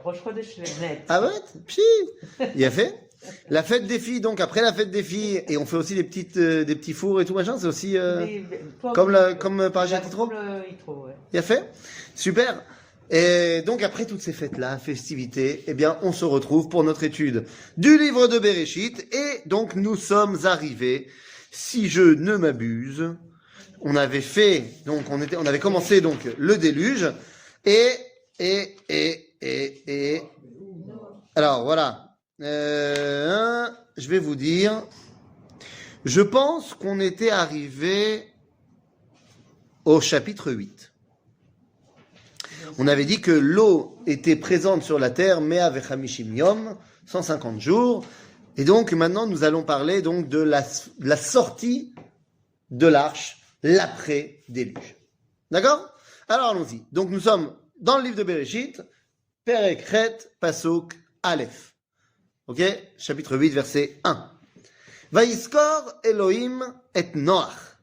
Rosh Chodesh net. Ah ouais? Pchi! Il a fait? La fête des filles, donc après la fête des filles, et on fait aussi des petits fours et tout machin, c'est aussi comme Parashat Yitro? Ouais. Il a fait? Super. Et donc après toutes ces fêtes-là, festivités, eh bien on se retrouve pour notre étude du livre de Bereshit, et donc nous sommes arrivés, si je ne m'abuse, on avait commencé donc le déluge, et alors voilà. Je vais vous dire, je pense qu'on était arrivé au chapitre 8. On avait dit que l'eau était présente sur la terre, mais avec Hamishim Yom, 150 jours. Et donc maintenant, nous allons parler donc de la sortie de l'arche, l'après-déluge. D'accord? Alors allons-y. Donc nous sommes dans le livre de Bereshit, Perek Chet, Pasuk, Aleph. Ok? Chapitre 8, verset 1. Vayiskor Elohim et Noach,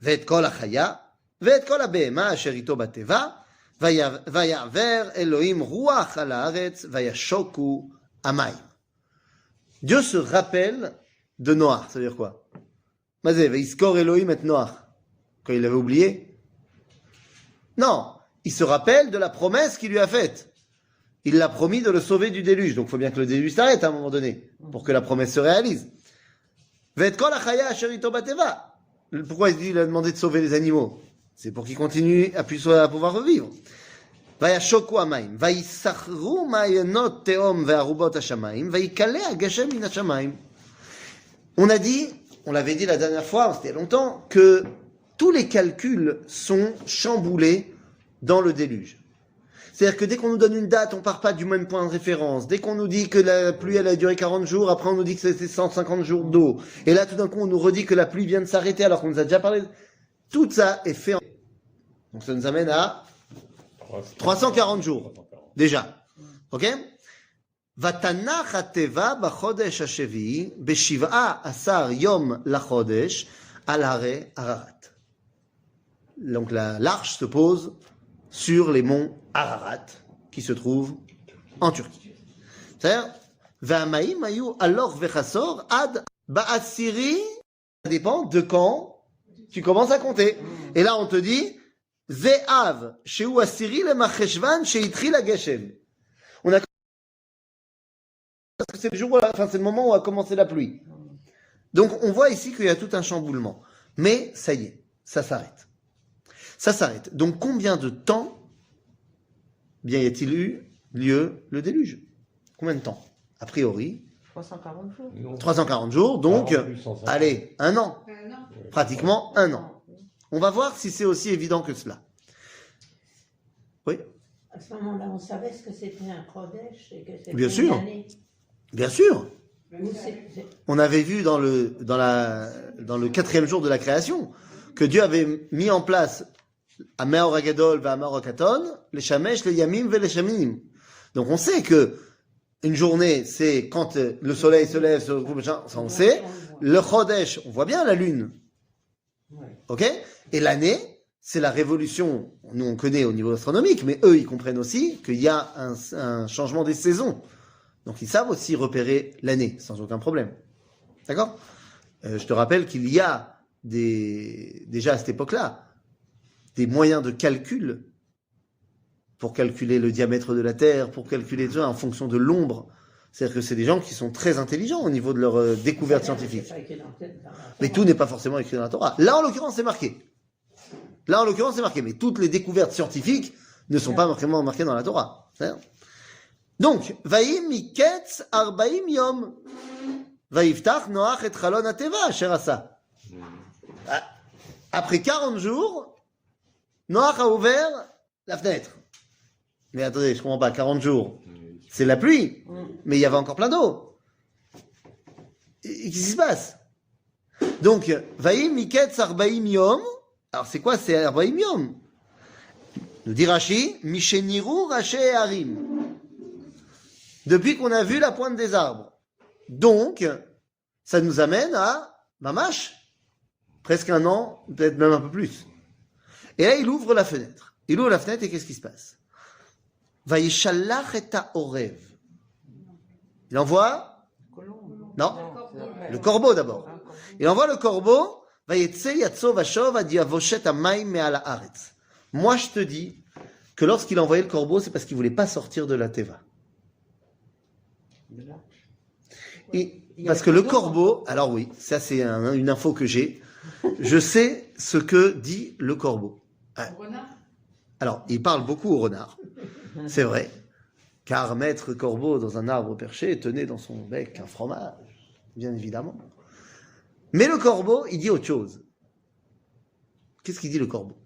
ve'et kol hachaya, ve'et kol habehema asher ito bateva, vayaver Elohim ruach al haaretz, vayashoku amayim. Dieu se rappelle de Noach. Ça veut dire quoi? Mazé, Vayiskor Elohim et Noach. Quand il avait oublié? Non. Il se rappelle de la promesse qu'il lui a faite. Il l'a promis de le sauver du déluge. Donc il faut bien que le déluge s'arrête à un moment donné, pour que la promesse se réalise. Pourquoi il a demandé de sauver les animaux? C'est pour qu'ils continuent à pouvoir revivre. On l'avait dit la dernière fois, c'était longtemps, que tous les calculs sont chamboulés dans le déluge. C'est-à-dire que dès qu'on nous donne une date, on part pas du même point de référence. Dès qu'on nous dit que la pluie, elle a duré 40 jours, après on nous dit que c'était 150 jours d'eau. Et là, tout d'un coup, on nous redit que la pluie vient de s'arrêter alors qu'on nous a déjà parlé. Tout ça est fait. Donc ça nous amène à 340 jours. Déjà. Ok? Vatanach hateva b'chodesh hashevi'i b'shiv'a asar yom lachodesh al hare Ararat. Donc l'arche se pose sur les monts Ararat, qui se trouvent en Turquie. C'est-à-dire, Va'amaim ayu alor vechasor ad ba'asiri, ça dépend de quand tu commences à compter. Et là, on te dit, Ze'av, shehu asiri le macheshvan sheitri la geshem. On a parce que c'est le jour, c'est le moment où a commencé la pluie. Donc, on voit ici qu'il y a tout un chamboulement. Mais, ça y est, ça s'arrête. Ça s'arrête. Donc, combien de temps bien y a-t-il eu lieu le déluge? Combien de temps? A priori 340 jours. 340 jours, donc, allez, un an. Pratiquement un an. On va voir si c'est aussi évident que cela. Oui? À ce moment-là, on savait ce que c'était un Kodesh et que c'était Bien sûr. une année. Bien sûr. Ou On avait vu dans le 4e jour de la création que Dieu avait mis en place Amar Agadol va Amar Akaton, les Shamesh, les Yamim, les Shamim. Donc on sait que une journée, c'est quand le soleil se lève, ça on sait. Le Chodesh, on voit bien la lune. Ok? Et l'année, c'est la révolution. Nous, on connaît au niveau astronomique, mais eux, ils comprennent aussi qu'il y a un changement des saisons. Donc ils savent aussi repérer l'année, sans aucun problème. D'accord? Je te rappelle qu'il y a déjà à cette époque-là, des moyens de calcul pour calculer le diamètre de la Terre, pour calculer tout ça en fonction de l'ombre. C'est-à-dire que c'est des gens qui sont très intelligents au niveau de leur découverte scientifique. Mais tout n'est pas forcément écrit dans la Torah. Là, en l'occurrence, c'est marqué. Mais toutes les découvertes scientifiques ne sont pas vraiment marquées dans la Torah. Donc, Vaïm miketz arbaim yom. Vaïftach noach et chalon ateva asher asa. Après 40 jours, Noach a ouvert la fenêtre. Mais attendez, je comprends pas, 40 jours, c'est la pluie, mais il y avait encore plein d'eau. Et qu'est-ce qui se passe? Donc, Vaïm miketz arbaim yom. Alors, c'est quoi, c'est arbaim yom? Nous dit Rashi, Misheniru raché harim. Depuis qu'on a vu la pointe des arbres. Donc, ça nous amène à Mamash, presque un an, peut-être même un peu plus. Et là, il ouvre la fenêtre. Et qu'est-ce qui se passe? Vayishalach et ha'orev. Il envoie Colombe. Non, c'est après. le corbeau d'abord. Un corbeau. Il envoie le corbeau. Vayetse yatso vashov adi avoshet hamayim me'al haaretz. Moi, je te dis que lorsqu'il a envoyé le corbeau, c'est parce qu'il voulait pas sortir de la teva. De là. Parce que le corbeau, alors oui, ça c'est une info que j'ai. Je sais ce que dit le corbeau. Alors, il parle beaucoup au renard, c'est vrai. Car maître corbeau dans un arbre perché tenait dans son bec un fromage, bien évidemment. Mais le corbeau, il dit autre chose. Qu'est-ce qu'il dit le corbeau?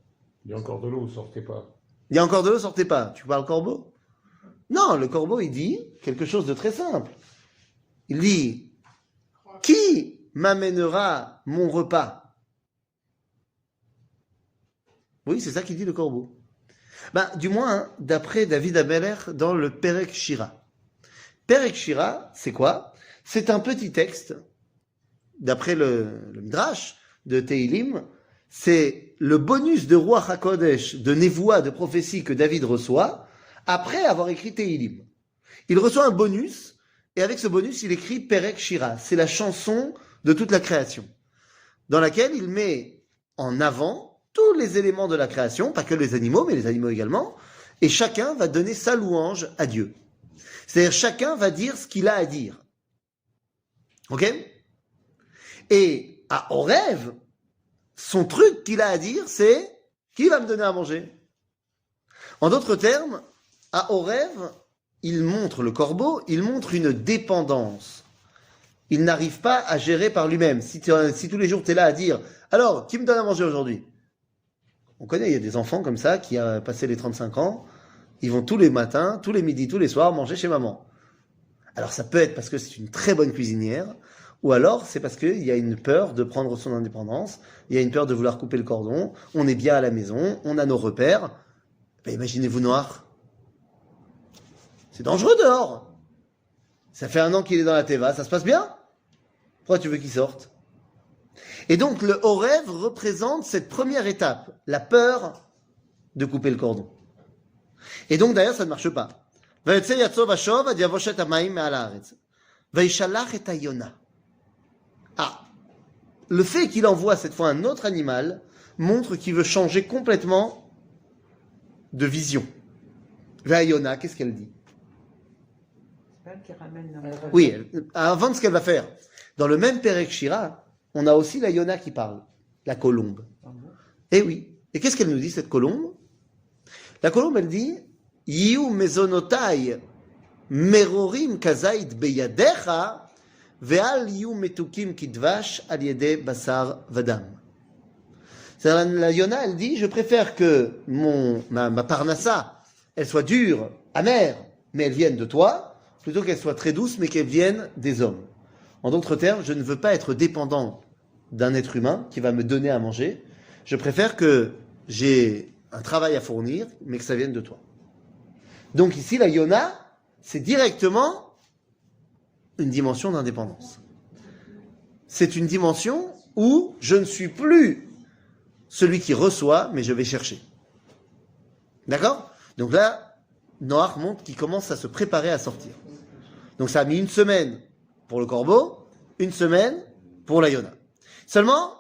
Il y a encore de l'eau, sortez pas. Il y a encore de l'eau, sortez pas. Tu parles corbeau? Non, le corbeau, il dit quelque chose de très simple. Il dit, qui m'amènera mon repas? Oui, c'est ça qu'il dit le corbeau. Ben, du moins, hein, d'après David Ameller dans le Perek Shira. Perek Shira, c'est quoi? C'est un petit texte, d'après le Midrash de Teilim, c'est le bonus de Ruach HaKodesh, de Nevoah, de prophétie que David reçoit, après avoir écrit Teilim. Il reçoit un bonus, et avec ce bonus, il écrit Perek Shira. C'est la chanson de toute la création, dans laquelle il met en avant tous les éléments de la création, pas que les animaux, mais les animaux également, et chacun va donner sa louange à Dieu. C'est-à-dire, chacun va dire ce qu'il a à dire. Ok? Et à Horeb, son truc qu'il a à dire, c'est qui va me donner à manger? En d'autres termes, à Horeb, il montre le corbeau, il montre une dépendance. Il n'arrive pas à gérer par lui-même. Si tous les jours tu es là à dire, alors, qui me donne à manger aujourd'hui? On connaît, il y a des enfants comme ça qui ont passé les 35 ans, ils vont tous les matins, tous les midis, tous les soirs manger chez maman. Alors ça peut être parce que c'est une très bonne cuisinière, ou alors c'est parce qu'il y a une peur de prendre son indépendance, il y a une peur de vouloir couper le cordon, on est bien à la maison, on a nos repères. Ben, imaginez-vous Noir. C'est dangereux dehors. Ça fait 1 an qu'il est dans la Teva, ça se passe bien? Pourquoi tu veux qu'il sorte? Et donc le Horeb représente cette première étape, la peur de couper le cordon. Et donc d'ailleurs ça ne marche pas. Ah, le fait qu'il envoie cette fois un autre animal montre qu'il veut changer complètement de vision. Yona, qu'est-ce qu'elle dit? C'est elle qui ramène Oui, avant de ce qu'elle va faire. Dans le même Perek Shira, on a aussi la Yona qui parle, la colombe. Eh oui. Et qu'est-ce qu'elle nous dit, cette colombe? La colombe, elle dit Yiu mezonotai merorim kazait beyadecha ve'al yiu metukim kidvash al yede basar vadam. C'est-à-dire, la Yona, elle dit je préfère que ma parnassa, elle soit dure, amère, mais elle vienne de toi, plutôt qu'elle soit très douce, mais qu'elle vienne des hommes. En d'autres termes, je ne veux pas être dépendant d'un être humain qui va me donner à manger. Je préfère que j'ai un travail à fournir, mais que ça vienne de toi. Donc ici, la Yona, c'est directement une dimension d'indépendance. C'est une dimension où je ne suis plus celui qui reçoit, mais je vais chercher. D'accord? Donc là, Noach montre qu'il commence à se préparer à sortir. Donc ça a mis 1 semaine pour le corbeau, 1 semaine pour la Yona. Seulement,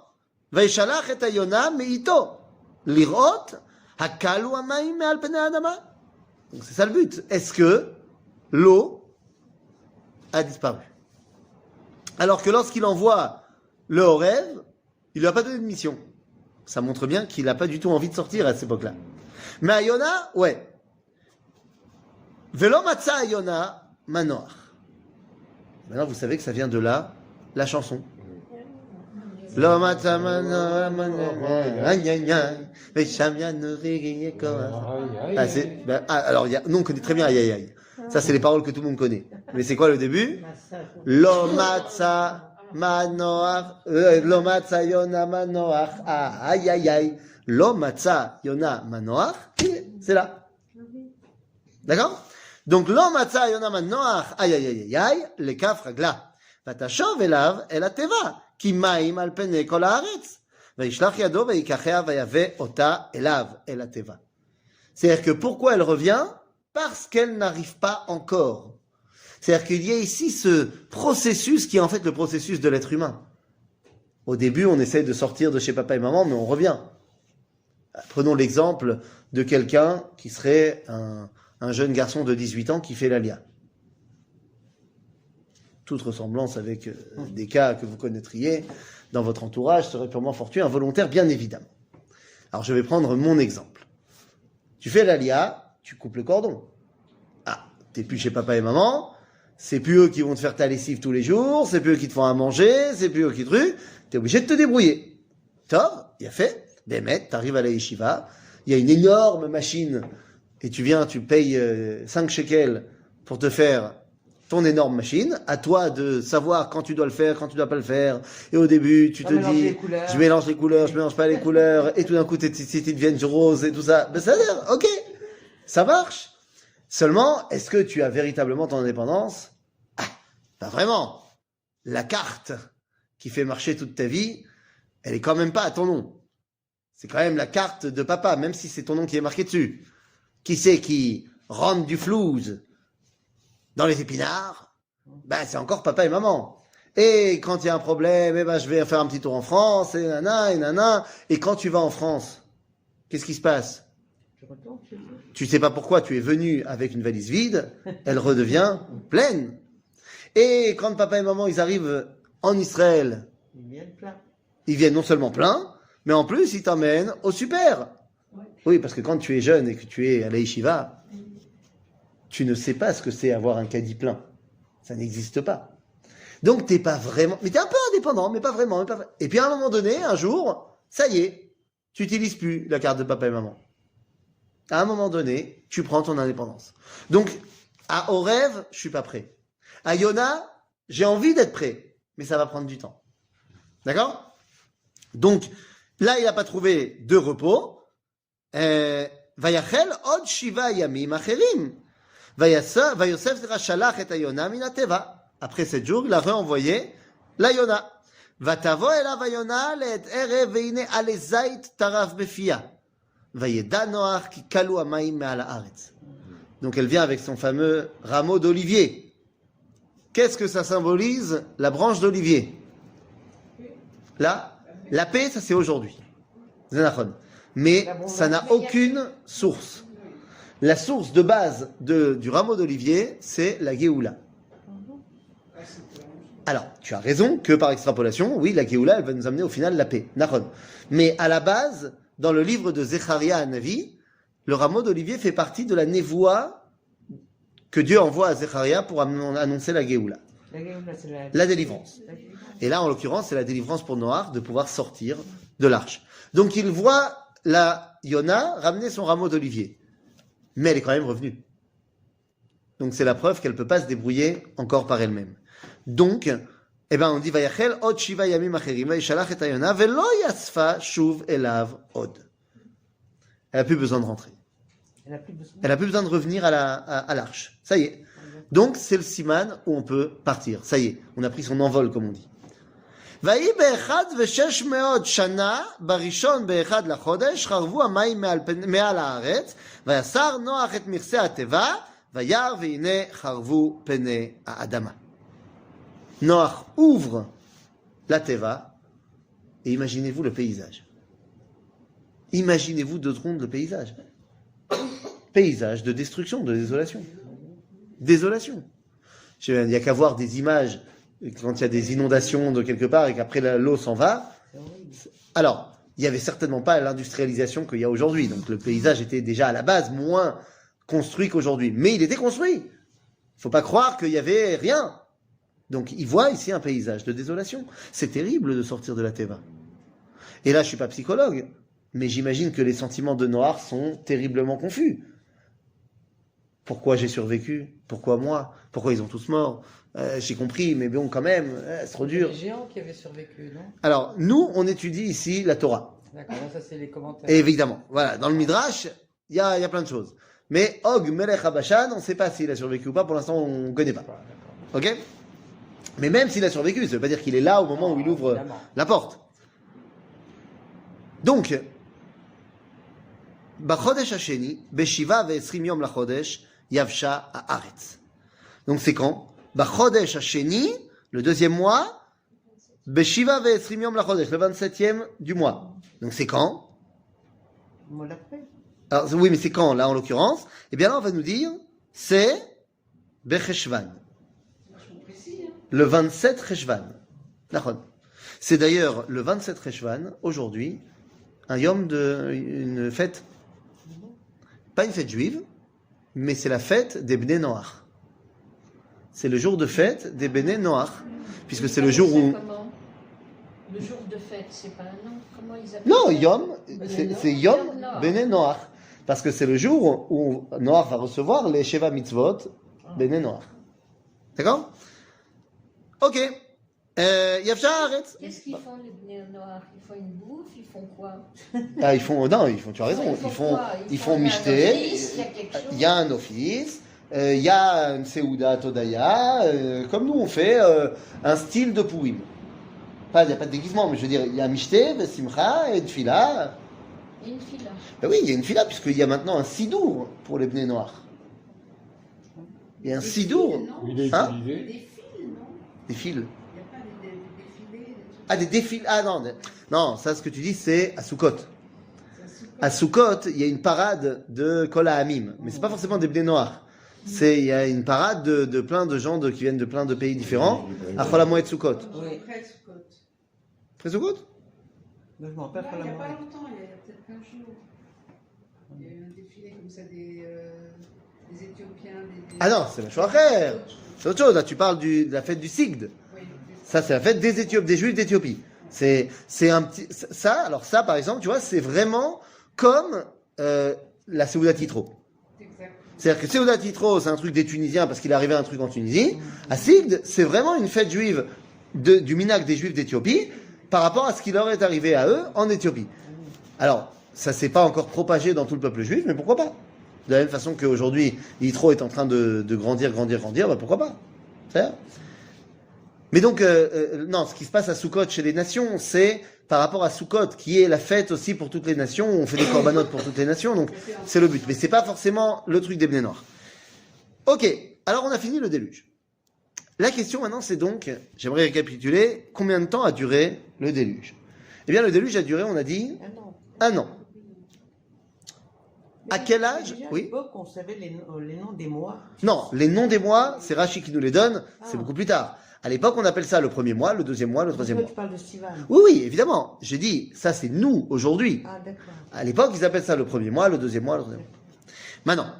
Vaishalach et Yona meito lirot hakalu hamayim me'al penei adama. Donc c'est ça le but. Est-ce que l'eau a disparu? Alors que lorsqu'il envoie le Horeb, il lui a pas donné de mission. Ça montre bien qu'il n'a pas du tout envie de sortir à cette époque-là. Mais à Yona, ouais. Velo matza Yona manoach. Maintenant, vous savez que ça vient de là, la chanson. Lo matza manoach alors, nous on connaît très bien aïe aïe aïe. Ça, c'est les paroles que tout le monde connaît. Mais c'est quoi le début? Lo matza manoach, lo matza Yona manoach, aïe aïe aïe. Lo matza Yona manoach, c'est là. D'accord? Donc, lo matza Yona manoach, aïe aïe aïe aïe, le kaf ragla. Vatashov elav el ateva, ki maim al pene kol haaretz. Vaishlach yado veikachea vayave ota elav el ateva. C'est-à-dire que pourquoi elle revient? parce qu'elle n'arrive pas encore. C'est-à-dire qu'il y a ici ce processus qui est en fait le processus de l'être humain. Au début, on essaie de sortir de chez papa et maman, mais on revient. Prenons l'exemple de quelqu'un qui serait un jeune garçon de 18 ans qui fait l'Alia. Toute ressemblance avec des cas que vous connaîtriez dans votre entourage serait purement fortuit, involontaire, bien évidemment. Alors je vais prendre mon exemple. Tu fais l'Alia, tu coupes le cordon. Ah, t'es plus chez papa et maman, c'est plus eux qui vont te faire ta lessive tous les jours, c'est plus eux qui te font à manger, c'est plus eux qui te ruent, t'es obligé de te débrouiller. Tov, il a fait, Bémet, t'arrives à la yeshiva, il y a une énorme machine, et tu viens, tu payes 5 shekels pour te faire ton énorme machine, à toi de savoir quand tu dois le faire, quand tu dois pas le faire, et au début, tu te dis, je mélange les couleurs, je mélange pas les couleurs, et tout d'un coup, tes titis deviennent roses et tout ça. Ben, ça a l'air, ok, ça marche. Seulement, est-ce que tu as véritablement ton indépendance? Ah, pas vraiment. La carte qui fait marcher toute ta vie, elle est quand même pas à ton nom. C'est quand même la carte de papa, même si c'est ton nom qui est marqué dessus. Qui c'est qui rentre du flouze dans les épinards? Ben, c'est encore papa et maman. Et quand il y a un problème, eh ben, je vais faire un petit tour en France, et nana, et nana. Et quand tu vas en France, qu'est-ce qui se passe? Je retourne chez eux. Tu sais pas pourquoi tu es venu avec une valise vide, elle redevient pleine. Et quand papa et maman, ils arrivent en Israël, Ils viennent plein. ils viennent non seulement plein, mais en plus, ils t'emmènent au super. Oui, parce que quand tu es jeune et que tu es à la yeshiva, tu ne sais pas ce que c'est avoir un caddie plein. Ça n'existe pas. Donc, t'es pas vraiment, mais t'es un peu indépendant, mais pas vraiment, Et puis, à un moment donné, un jour, ça y est, tu n'utilises plus la carte de papa et maman. À un moment donné, tu prends ton indépendance. Donc, à Horeb, je suis pas prêt. À Yona, j'ai envie d'être prêt, mais ça va prendre du temps. D'accord? Donc, là, il n'a pas trouvé de repos. Vayachel od shiva yamim acherim. Vayosef shalach et Yona min hateva. Après 7 jours, il a renvoyé la Yona. Vatavo elav Yona leet erev veine ale zait taraf befia. Vayeda Noach ki kalu hamayim me'al haaretz. Donc elle vient avec son fameux rameau d'olivier. Qu'est-ce que ça symbolise? La branche d'olivier. Là, la paix, ça c'est aujourd'hui. Zenachon. Mais ça n'a aucune source. La source de base du rameau d'olivier, c'est la Géoula. Alors, tu as raison que par extrapolation, oui, la Géoula, elle va nous amener au final la paix. Nachon. Mais à la base, dans le livre de Zecharia Hanavi, le rameau d'olivier fait partie de la névoie que Dieu envoie à Zecharia pour annoncer la Géoula. La Géoula, c'est La délivrance. la délivrance. Et là, en l'occurrence, c'est la délivrance pour Noach de pouvoir sortir de l'arche. Donc, il voit la Yona ramener son rameau d'olivier. Mais elle est quand même revenue. Donc, c'est la preuve qu'elle ne peut pas se débrouiller encore par elle-même. Donc, eh ben, on dit, Vayachel od shiva yamim acherim, vayishalach et Yona, velo yasfa shuv elav od. Elle n'a plus besoin de rentrer. Elle n'a plus besoin. Elle n'a plus besoin de revenir à l'arche. Ça y est. Donc, c'est le siman où on peut partir. Ça y est. On a pris son envol, comme on dit. ויהי באחד ושש מאות שנה, בראשון באחד לחודש, חרבו המים מעל הארץ, ויסר נוח את מכסה התיבה, וירא והנה חרבו פני האדמה. Noach ouvre la teva, et imaginez-vous le paysage. Imaginez-vous 2 secondes le paysage. Paysage de destruction, de désolation. Désolation. Il n'y a qu'à voir des images quand il y a des inondations de quelque part et qu'après l'eau s'en va. Alors, il n'y avait certainement pas l'industrialisation qu'il y a aujourd'hui. Donc le paysage était déjà à la base moins construit qu'aujourd'hui. Mais il était construit. Il ne faut pas croire qu'il n'y avait rien. Donc il voit ici un paysage de désolation. C'est terrible de sortir de la Teva. Et là, je ne suis pas psychologue, mais j'imagine que les sentiments de Noach sont terriblement confus. Pourquoi j'ai survécu? Pourquoi moi? Pourquoi ils ont tous morts? J'ai compris, mais bon, quand même, c'est trop dur. Les géants qui avaient survécu, non? Alors, nous, on étudie ici la Torah. D'accord, ça c'est les commentaires. Évidemment, voilà, dans le Midrash, il y a plein de choses. Mais Og Melech Habashan, on ne sait pas s'il a survécu ou pas, pour l'instant, on ne connaît pas. Ok? Mais même s'il a survécu, ça ne veut pas dire qu'il est là au moment où il ouvre la porte. Donc, Bachodesh Hasheni, Beshiva ve'esrim yom lachodesh, Yavsha Haaretz. Donc c'est quand? Chodesh Hasheni, le deuxième mois, Beshiva ve'esrim yom lachodesh, le 27e du mois. Donc c'est quand? Le mois d'après. Alors oui, mais c'est quand là en l'occurrence? Eh bien là on va nous dire, c'est Becheshvan. Le 27 Cheshvan. D'accord. C'est d'ailleurs le 27 Cheshvan, aujourd'hui, une fête. Pas une fête juive, mais c'est la fête des Bnei Noach. C'est le jour de fête des Bnei Noach, puisque c'est le jour où... Comment? Le jour de fête, c'est pas un nom. Comment ils appellent Non, ça? Yom, c'est Yom Noach. Bnei Noach. Parce que c'est le jour où Noach va recevoir les Sheva Mitzvot Bnei Noach. D'accord? Ok. Yavsha Haaretz. Qu'est-ce qu'ils font les Bnei Noach? Ils font une bouffe? Ils font quoi? Ah, tu as raison. Quoi? Ils font il y a un michté. office, il y a quelque chose. Il y a un office. Il y a une Seuda Todaya. Comme nous, on fait un style de Purim. Il n'y a pas de déguisement, mais je veux dire, il y a michté, simcha et tfila. Il y a une fille là. Ben oui, il y a une fila, puisqu'il y a maintenant un sidour pour les Bnei Noach. Il y a un sidour. Il est Hein? utilisé. Des fils, non? Des fils. Il n'y a pas des défilés, des trucs. Ah, des défilés. Ah non, non, ça, ce que tu dis, c'est à Sukkot. Ça soupe. À Sukkot, il y a une parade de Kol HaAmim. Mais c'est pas forcément des Bnei Noach. Il y a une parade de plein de gens qui viennent de plein de pays différents. À Chol HaMoed Sukkot. Oui. Après Soukhot. Après Sukkot? Mais je m'en rappelle Là, pas il la n'y a pas moelle. longtemps, il y a peut-être 15 jours. Il y a eu un défilé comme ça des Éthiopiens. Ah non, c'est la Shoacher. C'est autre chose. Là, tu parles de la fête du Sigd. Oui, Ça, c'est la fête des Éthiopes, des Juifs d'Éthiopie. C'est un petit, alors ça, par exemple, tu vois, c'est vraiment comme la Seudat Yitro. exact. C'est-à-dire que Seudat Yitro, c'est un truc des Tunisiens parce qu'il est arrivé un truc en Tunisie. À Sigd, c'est vraiment une fête juive du Minak des Juifs d'Éthiopie par rapport à ce qui leur est arrivé à eux en Éthiopie. Alors, ça s'est pas encore propagé dans tout le peuple juif, mais pourquoi pas? De la même façon qu'aujourd'hui, Yitro est en train de grandir, bah pourquoi pas? C'est-à-dire. Mais donc, non, ce qui se passe à Sukkot chez les nations, c'est par rapport à Sukkot, qui est la fête aussi pour toutes les nations, on fait des corbanotes pour toutes les nations, donc c'est le but. Mais c'est pas forcément le truc des Bnei Noach. Ok, alors on a fini le déluge. La question maintenant, c'est donc, j'aimerais récapituler, combien de temps a duré le déluge? Eh bien, le déluge a duré, on a dit, Ah non. 1 an. À quel âge? Déjà, à Oui. l'époque, on savait les noms des mois. Non, les noms des mois, c'est Rachi qui nous les donne, c'est Ah. beaucoup plus tard. À l'époque, on appelle ça le premier mois, le deuxième mois, le troisième Toi, mois. tu parles de Sivan. Oui, oui, évidemment. J'ai dit, ça c'est nous, aujourd'hui. Ah, d'accord. À l'époque, ils appellent ça le premier mois, le deuxième mois, le troisième mois. Maintenant,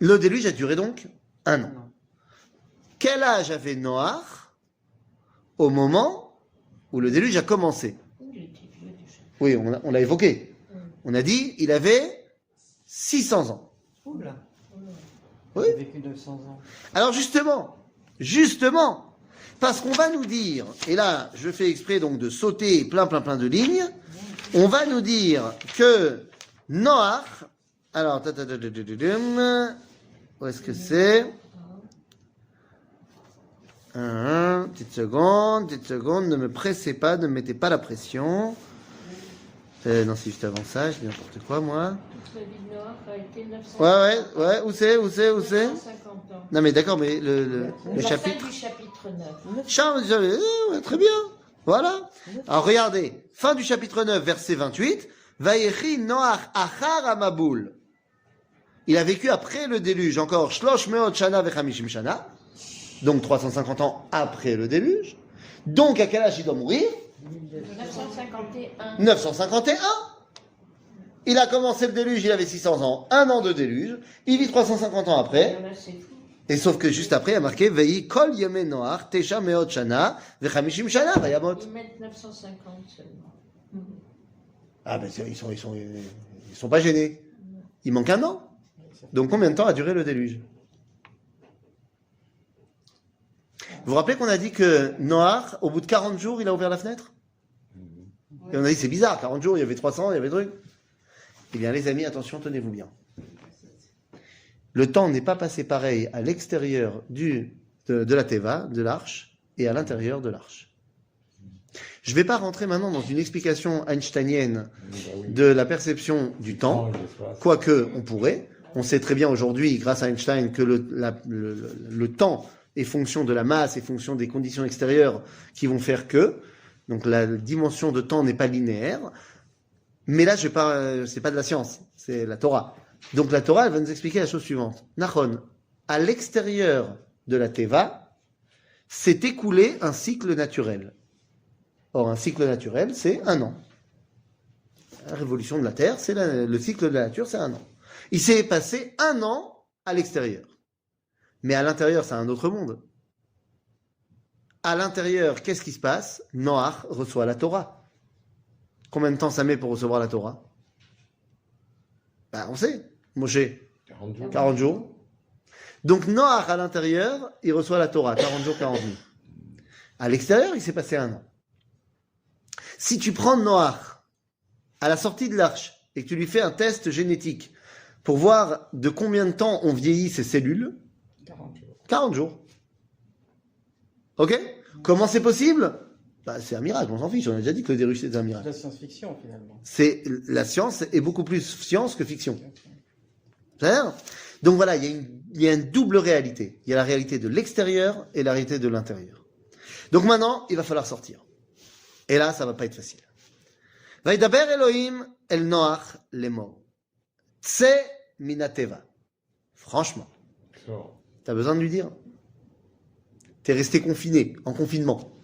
le déluge a duré donc 1 an. Non. Quel âge avait Noach au moment où le déluge a commencé? Il était vieux déjà. Oui, on l'a évoqué. On a dit, il avait 600 ans. Oula. Oui. Il a vécu 900 ans. Alors justement, parce qu'on va nous dire, et là je fais exprès donc de sauter plein de lignes, on va nous dire que Noach, alors, où est-ce que c'est? Petite seconde, ne me pressez pas, ne me mettez pas la pression. Non, c'est juste avant ça, je dis n'importe quoi moi. Toute la vie de Noach a été 950 Ouais, où c'est? 950 ans. Non mais d'accord, mais le La chapitre... fin du chapitre 9. Charles, ouais, très bien. Voilà. Alors regardez, fin du chapitre 9, verset 28. Vayechi Noach achar Amaboul. Il a vécu après le déluge, encore Shlosh Meot Shana Vechamishim Shana. Donc 350 ans après le déluge. Donc à quel âge il doit mourir? 951. 951. Il a commencé le déluge, il avait 600 ans. 1 an de déluge. Il vit 350 ans après. Il y en a, c'est fou. Et sauf que juste après, il y a marqué Veyi kol yeme Noach tesha meot shana vechamishim shana vayamot. Ils mettent 950 seulement. Ah ben ils sont pas gênés. Il manque 1 an. Donc combien de temps a duré le déluge? Vous vous rappelez qu'on a dit que Noach, au bout de 40 jours, il a ouvert la fenêtre? Et on a dit c'est bizarre, 40 jours, il y avait 300, il y avait des trucs. Eh bien les amis, attention, tenez-vous bien. Le temps n'est pas passé pareil à l'extérieur de la Teva, de l'arche, et à l'intérieur de l'arche. Je ne vais pas rentrer maintenant dans une explication einsteinienne de la perception du temps, quoique on pourrait. On sait très bien aujourd'hui, grâce à Einstein, que le temps est fonction de la masse, est fonction des conditions extérieures qui vont faire que. Donc la dimension de temps n'est pas linéaire. Mais là, c'est pas de la science, c'est la Torah. Donc la Torah, elle va nous expliquer la chose suivante. Nachon, à l'extérieur de la Teva, s'est écoulé un cycle naturel. Or, un cycle naturel, c'est 1 an. La révolution de la Terre, c'est le cycle de la nature, c'est 1 an. Il s'est passé 1 an à l'extérieur. Mais à l'intérieur, c'est un autre monde. À l'intérieur, qu'est-ce qui se passe? Noach reçoit la Torah. Combien de temps ça met pour recevoir la Torah? On sait. Moshe, 40 jours. 40 jours. Donc Noach, à l'intérieur, il reçoit la Torah. 40 jours, 40 nuits. À l'extérieur, il s'est passé 1 an. Si tu prends Noach à la sortie de l'arche et que tu lui fais un test génétique pour voir de combien de temps on vieillit ses cellules, 40 jours. 40 jours. Ok? Comment c'est possible? C'est un miracle, on s'en fiche. On a déjà dit que le déruché c'est un C'est de miracle. la science-fiction finalement. La science est beaucoup plus science que fiction. C'est-à-dire? Donc voilà, il y a une double réalité. Il y a la réalité de l'extérieur et la réalité de l'intérieur. Donc maintenant, il va falloir sortir. Et là, ça va pas être facile. Vaïdaber Elohim el Noach lemo. Tse minateva. Franchement, Sors. t'as besoin de lui dire. T'es resté confiné, en confinement.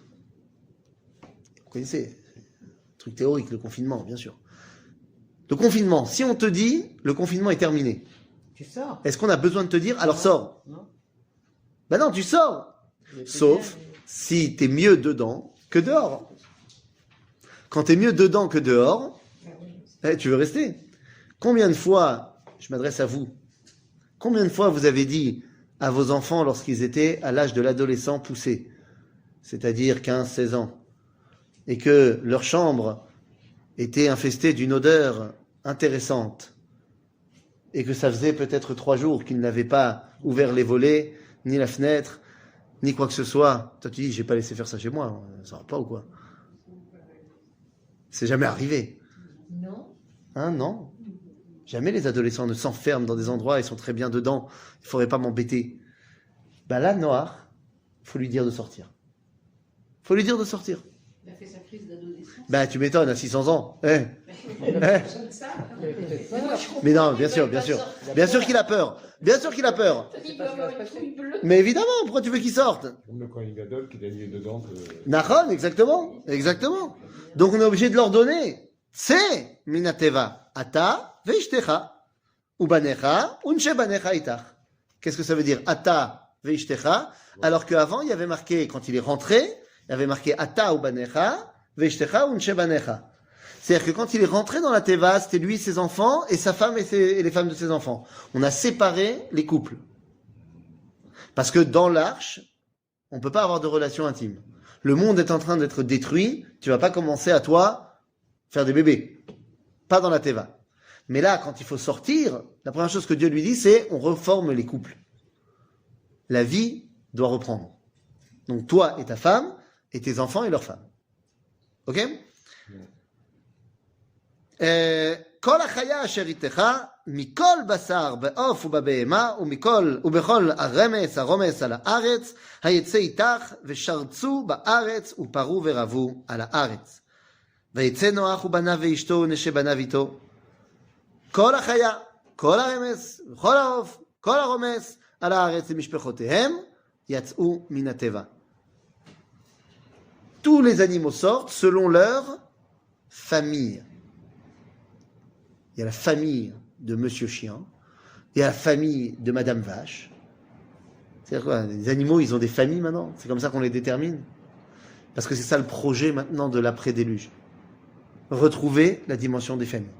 Vous connaissez, truc théorique, le confinement, bien sûr. Le confinement, si on te dit, le confinement est terminé, Tu sors. est-ce qu'on a besoin de te dire, alors sors? Non. Non, tu sors. Il est plus Sauf bien, si t'es mieux dedans que dehors. Quand t'es mieux dedans que dehors, tu veux rester. Combien de fois, je m'adresse à vous, combien de fois vous avez dit à vos enfants lorsqu'ils étaient à l'âge de l'adolescent poussé, c'est-à-dire 15-16 ans, et que leur chambre était infestée d'une odeur intéressante, et que ça faisait peut-être 3 jours qu'ils n'avaient pas ouvert les volets, ni la fenêtre, ni quoi que ce soit. Toi tu dis, j'ai pas laissé faire ça chez moi, ça va pas ou quoi? C'est jamais arrivé. Non. Hein, non. Jamais les adolescents ne s'enferment dans des endroits, ils sont très bien dedans, il faudrait pas m'embêter. Là, Noach, faut lui dire de sortir. Faut lui dire de sortir. Il a fait sa crise d'adolescence. Tu m'étonnes, à 600 ans. Comme ça. Il avait peut-être Moi, peur. je comprends Mais non, qu'il bien sûr, veuille bien pas sûr. sortir. Bien sûr qu'il a peur. Bien sûr qu'il a peur. Il doit avoir une trouille bleue. Mais évidemment, pourquoi tu veux qu'il sorte? Comme le Kohen Gadol qui est mieux dedans que. Nachon, exactement. Exactement. Donc on est obligé de leur donner. C'est minateva. Ata veishtecha. Ubanecha, unche banecha itach. Qu'est-ce que ça veut dire? Ata veishtecha. Alors qu'avant, il y avait marqué, quand il est rentré, il y avait marqué Ata ubanecha, veishtecha, unche banecha. C'est-à-dire que quand il est rentré dans la Teva, c'était lui, ses enfants, et sa femme et les femmes de ses enfants. On a séparé les couples. Parce que dans l'arche, on ne peut pas avoir de relation intime. Le monde est en train d'être détruit, tu vas pas commencer à toi faire des bébés. Pas dans la Teva. Mais là, quand il faut sortir, la première chose que Dieu lui dit, c'est on reforme les couples. La vie doit reprendre. Donc toi et ta femme, et tes enfants et leurs femmes. Ok? כל החיה אשר איתך, מכל בשר בעוף ובבהמה, ובכל הרומס על הארץ, היצא איתך, ושרצו בארץ, ופרו ורבו על הארץ. ויצא נוח ובניו ואשתו ונשי בניו איתו. כל החיה, כל הרמס, וכל העוף, כל הרומס על הארץ למשפחותיהם, יצאו מן הטבע. Tous les animaux sortent selon leur famille. Il y a la famille de Monsieur Chien, il y a la famille de Madame Vache. C'est-à-dire quoi? Les animaux, ils ont des familles maintenant? C'est comme ça qu'on les détermine? Parce que c'est ça le projet maintenant de l'après-déluge. Retrouver la dimension des familles.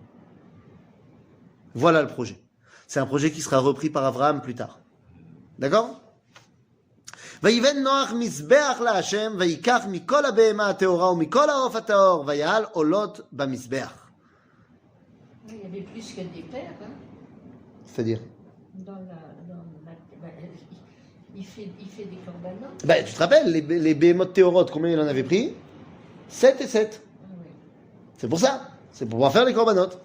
Voilà le projet. C'est un projet qui sera repris par Abraham plus tard. D'accord? ויבן נוח מזבח להשם, ויקח מכל הבהמה הטהורה ומכל העוף הטהור, ויעל עולות במזבח. Il y avait plus que des pères. Hein. C'est-à-dire? Il fait des corbanotes. Tu te rappelles, les behemoth théorotes, combien il en avait pris? 7 et 7. Ah, oui. C'est pour ça. C'est pour pouvoir faire les corbanotes.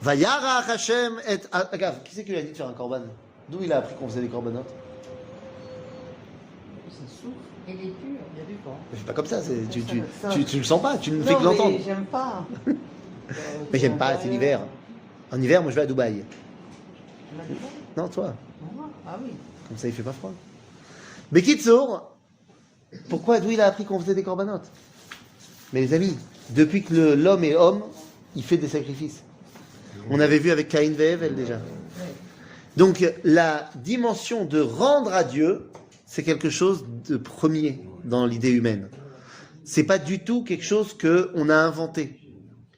Vayarach Hashem et... Ah, regarde, qui c'est qui lui a dit de faire un korban? D'où il a appris qu'on faisait des korbanotes? Ça souffle, Et les purs. il y a du vent. Mais c'est pas comme ça, Ça- tu le sens pas, tu ne fais Non, que l'entendre. mais j'aime pas. Mais j'aime pas, c'est l'hiver. En hiver, moi je vais à Dubaï. On a du vent. Non, toi. Ah oui. Comme ça, il fait pas froid. Bekitsour, pourquoi, d'où il a appris qu'on faisait des corbanotes? Mais les amis, depuis que l'homme est homme, il fait des sacrifices. On avait vu avec Caïn et Ève déjà. Donc, la dimension de rendre à Dieu, c'est quelque chose de premier dans l'idée humaine. C'est pas du tout quelque chose qu'on a inventé.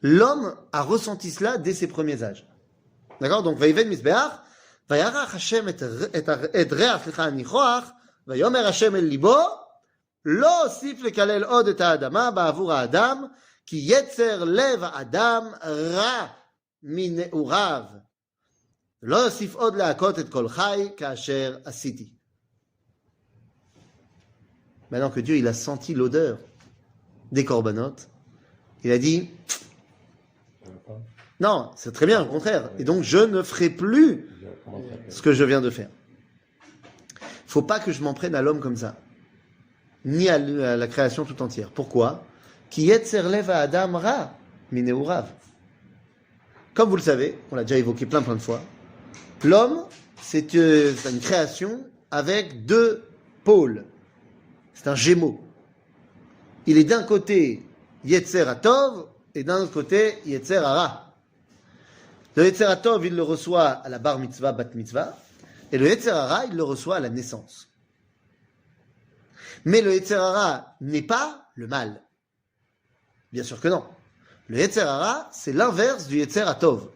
L'homme a ressenti cela dès ses premiers âges. D'accord? Donc, Vaïven Misbeach, Vayarach Hashem et Reach Lecha Nichoach, Vayomer Hashem el Libo, Lo osif lekalel od et האדמה בעבור האדם, כי יצר לב האדם רע מנעוריו. לא יוסיף עוד להכות את כל חי כאשר עשיתי. Maintenant que Dieu il a senti l'odeur des corbanotes, il a dit non, c'est très bien, au contraire. Et donc je ne ferai plus ce que je viens de faire. Il ne faut pas que je m'en prenne à l'homme comme ça, ni à la création tout entière. Pourquoi? Ki yetzer lev ha'adam ra mineurav. Comme vous le savez, on l'a déjà évoqué plein de fois, l'homme, c'est une création avec deux pôles. C'est un gémeau. Il est d'un côté Yetzer HaTov et d'un autre côté Yetzer Hara. Le Yetzer HaTov, il le reçoit à la bar mitzvah, bat mitzvah, et le Yetzer Hara, il le reçoit à la naissance. Mais le Yetzer Hara n'est pas le mal. Bien sûr que non. Le Yetzer Hara, c'est l'inverse du Yetzer HaTov.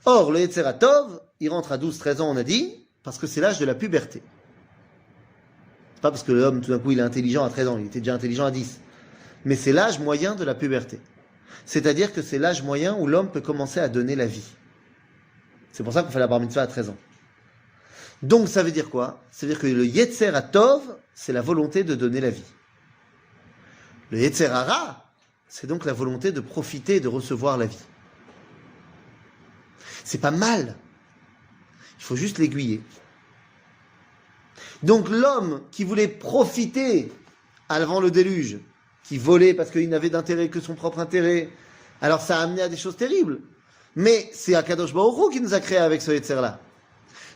Or, le Yetzer HaTov, il rentre à 12-13 ans, on a dit, parce que c'est l'âge de la puberté. C'est pas parce que l'homme, tout d'un coup, il est intelligent à 13 ans, il était déjà intelligent à 10. Mais c'est l'âge moyen de la puberté. C'est-à-dire que c'est l'âge moyen où l'homme peut commencer à donner la vie. C'est pour ça qu'on fait la bar mitzvah à 13 ans. Donc, ça veut dire quoi? Ça veut dire que le Yetzer HaTov, c'est la volonté de donner la vie. Le Yetzer Hara, c'est donc la volonté de profiter et de recevoir la vie. C'est pas mal. Il faut juste l'aiguiller. Donc l'homme qui voulait profiter avant le déluge, qui volait parce qu'il n'avait d'intérêt que son propre intérêt, alors ça a amené à des choses terribles. Mais c'est Akadosh Baruch Hu qui nous a créés avec ce Yetzer-là.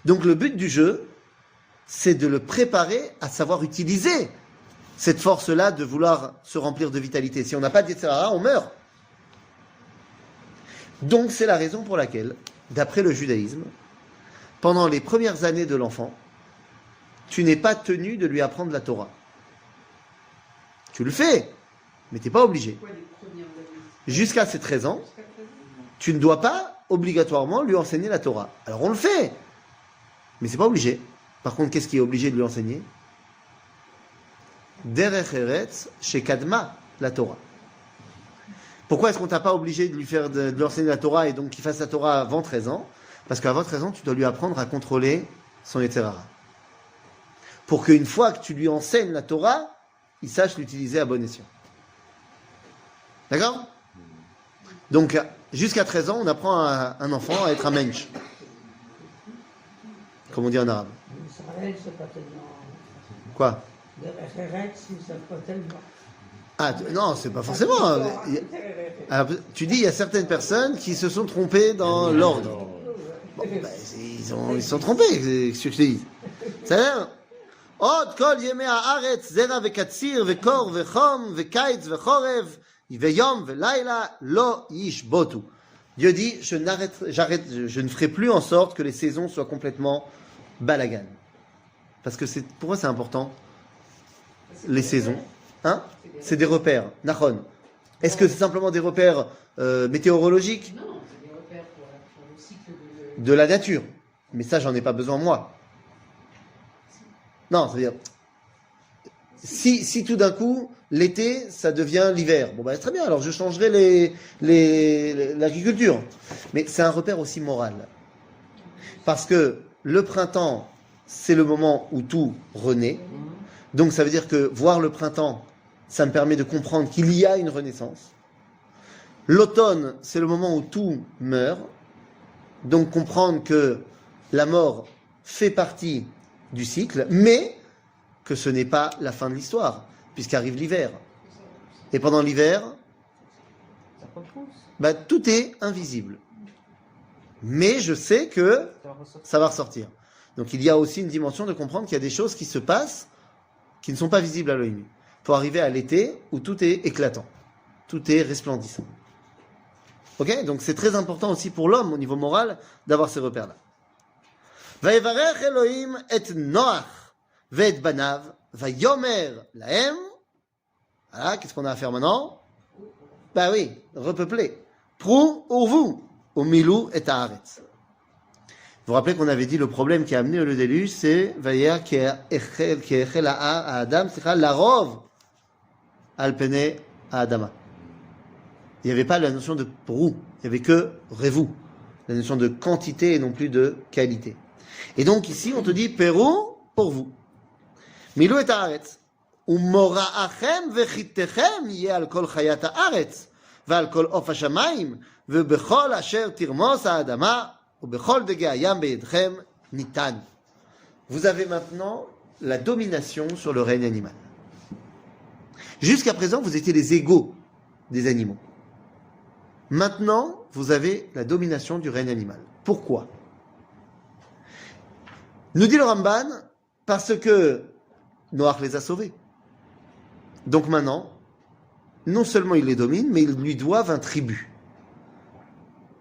Donc le but du jeu, c'est de le préparer à savoir utiliser cette force-là de vouloir se remplir de vitalité. Si on n'a pas de Yetzer Hara, on meurt. Donc c'est la raison pour laquelle, d'après le judaïsme, pendant les premières années de l'enfant, tu n'es pas tenu de lui apprendre la Torah. Tu le fais, mais tu n'es pas obligé. Pourquoi les premières années? Jusqu'à ses 13 ans, Jusqu'à présent? tu ne dois pas obligatoirement lui enseigner la Torah. Alors on le fait, mais c'est pas obligé. Par contre, qu'est-ce qui est obligé de lui enseigner? Derech Eretz Shekadma la Torah. Pourquoi est-ce qu'on t'a pas obligé de lui enseigner la Torah et donc qu'il fasse la Torah avant 13 ans? Parce qu'avant 13 ans, tu dois lui apprendre à contrôler son Yetzer Hara. Pour qu'une fois que tu lui enseignes la Torah, il sache l'utiliser à bon escient. D'accord? Donc, jusqu'à 13 ans, on apprend à un enfant à être un mensch. Comme on dit en arabe. Israël, c'est pas tellement. Quoi? Derech Eretz, c'est pas tellement. Ah, non, c'est pas forcément. Alors, tu dis, il y a certaines personnes qui se sont trompées dans l'ordre. Bon, ben, ils se sont trompés, c'est ce que je te dis. C'est-à-dire, עוד כל ימי הארץ, זרע וקציר וקור וחום וקיץ וחורף ויום ולילה לא ישבותו. Dieu dit, je ne ferai plus en sorte que les saisons soient complètement balagan. Parce que pour moi c'est important, les saisons. Hein? C'est des repères. Nachon. Est-ce que c'est simplement des repères météorologiques? Non, c'est des repères pour le cycle de la nature? Mais ça, j'en ai pas besoin moi. Non, c'est-à-dire, si tout d'un coup, l'été, ça devient l'hiver, bon ben c'est très bien, alors je changerai l'agriculture. Mais c'est un repère aussi moral. Parce que le printemps, c'est le moment où tout renaît. Donc ça veut dire que voir le printemps, ça me permet de comprendre qu'il y a une renaissance. L'automne, c'est le moment où tout meurt. Donc comprendre que la mort fait partie du cycle, mais que ce n'est pas la fin de l'histoire, puisqu'arrive l'hiver. Et pendant l'hiver, Ça repousse. bah, tout est invisible. Mais je sais que Ça va ressortir. ça va ressortir. Donc il y a aussi une dimension de comprendre qu'il y a des choses qui se passent qui ne sont pas visibles à l'œil nu. Pour arriver à l'été où tout est éclatant, tout est resplendissant. Ok? Donc c'est très important aussi pour l'homme au niveau moral d'avoir ces repères-là. Vayevarech Elohim et Noach ve'et banav vayomer lahem. Voilà, qu'est-ce qu'on a à faire maintenant? Bah oui, repeupler. Prou urvu umilou et haaretz. Vous vous rappelez qu'on avait dit le problème qui a amené le déluge, c'est Vayer qui echel à Adam, c'est la rov alpene à Adama. Il n'y avait pas la notion de prou, il n'y avait que revu, la notion de quantité et non plus de qualité. Et donc ici on te dit Pérou pour vous. Milou et haaretz. ומוראכם וחיתכם יהיה על כל חיית הארץ, ועל כל עוף השמיים, ובכל אשר תרמוס האדמה, ובכל דגי הים בידכם ניתן. Vous avez maintenant la domination sur le règne animal. Jusqu'à présent, vous étiez les égaux des animaux. Maintenant, vous avez la domination du règne animal. Pourquoi? Nous dit le Ramban, parce que Noach les a sauvés. Donc maintenant, non seulement ils les dominent, mais ils lui doivent un tribut.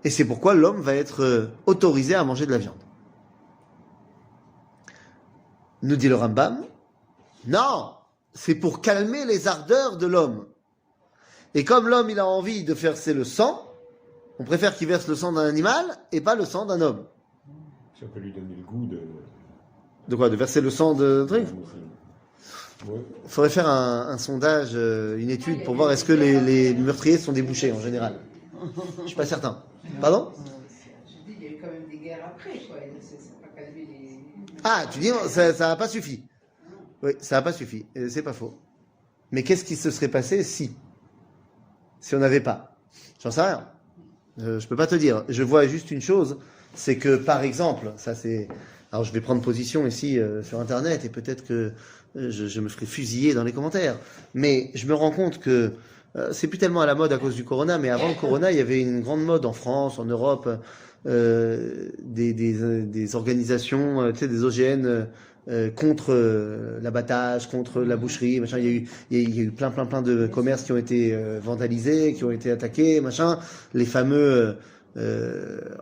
Et c'est pourquoi l'homme va être autorisé à manger de la viande. Nous dit le Rambam, non, c'est pour calmer les ardeurs de l'homme. Et comme l'homme il a envie de verser le sang, on préfère qu'il verse le sang d'un animal et pas le sang d'un homme. Ça peut lui donner le goût de... De quoi? De verser le sang de truc? Ouais. Il faudrait faire un sondage, une étude pour voir est-ce que les meurtriers sont des bouchers en général. Je suis pas certain. Pardon? Je dis, il y a eu quand même des guerres après, quoi. C'est pas calmé les. Ah, tu dis ça n'a pas suffi. Oui, ça n'a pas suffi. C'est pas faux. Mais qu'est-ce qui se serait passé si on n'avait pas? J'en sais rien. Je peux pas te dire. Je vois juste une chose, c'est que par exemple, ça c'est. Alors je vais prendre position ici sur Internet et peut-être que je me ferai fusiller dans les commentaires. Mais je me rends compte que c'est plus tellement à la mode à cause du corona, mais avant le corona, il y avait une grande mode en France, en Europe, des organisations, tu sais, des OGN contre l'abattage, contre la boucherie, machin. Il y a eu plein de commerces qui ont été vandalisés, qui ont été attaqués, machin. Les fameux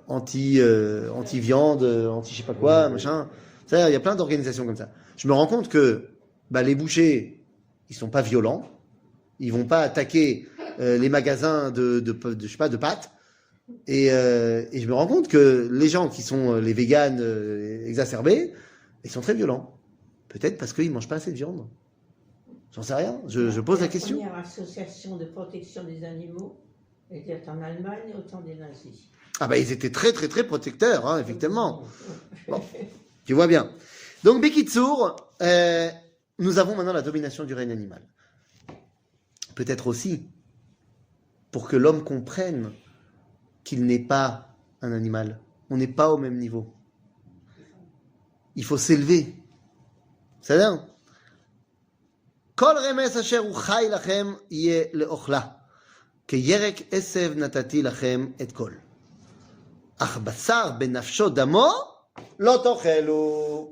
anti-viande, anti je sais pas quoi, machin. C'est-à-dire, il y a plein d'organisations comme ça. Je me rends compte que les bouchers, ils sont pas violents. Ils vont pas attaquer les magasins de je sais pas, de pâtes. Et je me rends compte que les gens qui sont les véganes exacerbés, ils sont très violents. Peut-être parce qu'ils mangent pas assez de viande. J'en sais rien. Je pose la question. La première association de protection des animaux était en Allemagne au temps des nazis. Ah bah ils étaient très protecteurs, hein, effectivement. Bon, tu vois bien. Donc Bekitsour, nous avons maintenant la domination du règne animal. Peut-être aussi pour que l'homme comprenne qu'il n'est pas un animal. On n'est pas au même niveau. Il faut s'élever. C'est-à-dire, Kol remes asher hu chai lachem yeh leochla, keyerek esev natati lachem et kol. Ach basar benafsho damo lo tochelu.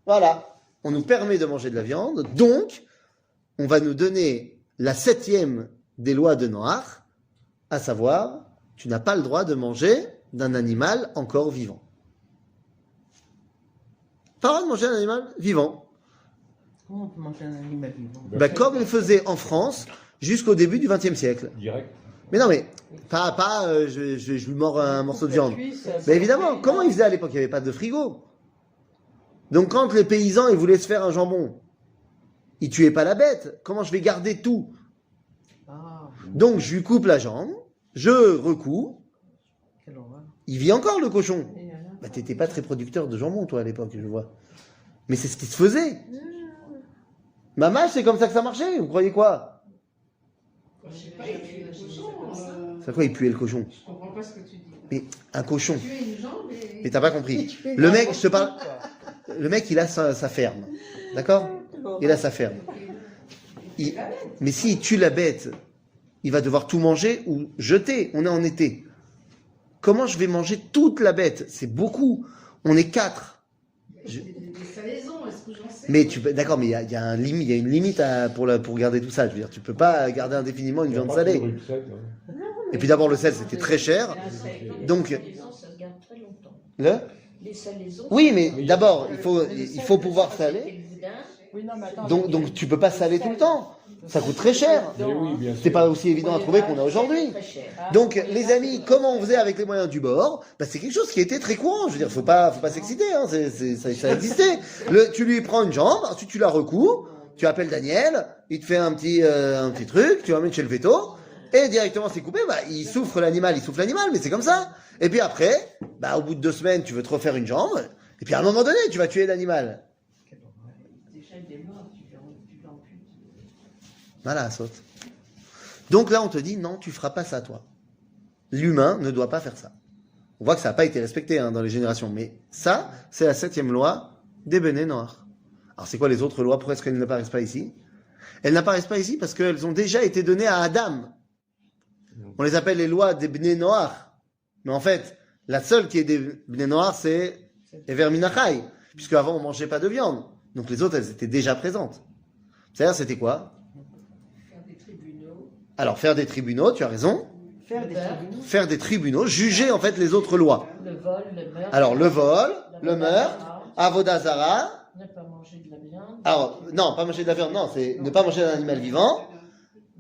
Voilà. On nous permet de manger de la viande, donc on va nous donner la 7e des lois de Noach, à savoir, tu n'as pas le droit de manger d'un animal encore vivant. Pas le droit de manger un animal vivant. Comment on peut manger un animal vivant? Comme on faisait en France jusqu'au début du XXe siècle. Direct. Mais non, mais je lui mords un morceau de viande. Mais évidemment, comment ils faisaient à l'époque? Il n'y avait pas de frigo. Donc quand les paysans ils voulaient se faire un jambon, ils tuaient pas la bête. Comment je vais garder tout? Ah, Donc je lui coupe la jambe, je recouds, quelle horreur. il vit encore le cochon. Et voilà. Bah t'étais pas très producteur de jambon toi à l'époque, je vois. Mais c'est ce qui se faisait. Maman, c'est comme ça que ça marchait, vous croyez quoi? Je sais pas, il pue le cochon. C'est quoi, il puait le cochon? Je comprends pas ce que tu dis. Mais un cochon. Tuer une jambe et. Mais t'as pas compris. Le mec, je te parle. Le mec, il a sa ferme. D'accord? Il a sa ferme. Il- Mais s'il tue la bête, il va devoir tout manger ou jeter. On est en été. Comment je vais manger toute la bête? C'est beaucoup. On est 4. Des salaisons, est-ce que j'en sais? Mais tu peux, d'accord, mais il y a il y a une limite pour garder tout ça. Je veux dire, tu peux pas garder indéfiniment une viande salée. Et puis d'abord, le sel, c'était très cher. Donc- Les salaisons, ça se garde très longtemps. Le? Les salaisons. Oui, mais d'abord, il faut pouvoir saler. C'est le boudin. Oui, non, mais attends. Donc tu peux pas saler tout le temps. Ça coûte très cher. Mais oui, bien sûr. C'est pas aussi évident à trouver qu'on a aujourd'hui. Très cher. Donc, les amis, comment on faisait avec les moyens du bord? Bah, c'est quelque chose qui était très courant. Je veux dire, faut pas s'exciter, hein. Ça existait. Tu lui prends une jambe, ensuite tu la recouds, tu appelles Daniel, il te fait un petit truc, tu l'emmènes chez le veto, et directement c'est coupé, bah, il souffre l'animal, mais c'est comme ça. Et puis après, bah, au bout de 2 semaines, tu veux te refaire une jambe, et puis à un moment donné, tu vas tuer l'animal. Déjà, il est mort, tu l'amputes. Voilà, saute. Donc là, on te dit, non, tu feras pas ça, toi. L'humain ne doit pas faire ça. On voit que ça n'a pas été respecté dans les générations. Mais ça, c'est la 7e loi des Béné Noir. Alors, c'est quoi les autres lois? Pourquoi est-ce qu'elles n'apparaissent pas ici? Elles n'apparaissent pas ici parce qu'elles ont déjà été données à Adam. On les appelle les lois des Béné Noir. Mais en fait, la seule qui est des Béné Noir, c'est Ever Minachai. Puisque avant, on mangeait pas de viande. Donc les autres, elles étaient déjà présentes. C'est-à-dire, c'était quoi? Faire des tribunaux. Alors, faire des tribunaux, tu as raison. Faire des tribunaux. Faire des tribunaux, juger en fait les autres lois. Le vol, le meurtre. Alors, le vol, la le meurtre, avodazara. Ne pas manger de la viande. Alors, non, pas manger de la viande, non, c'est ne pas manger d'un animal vivant.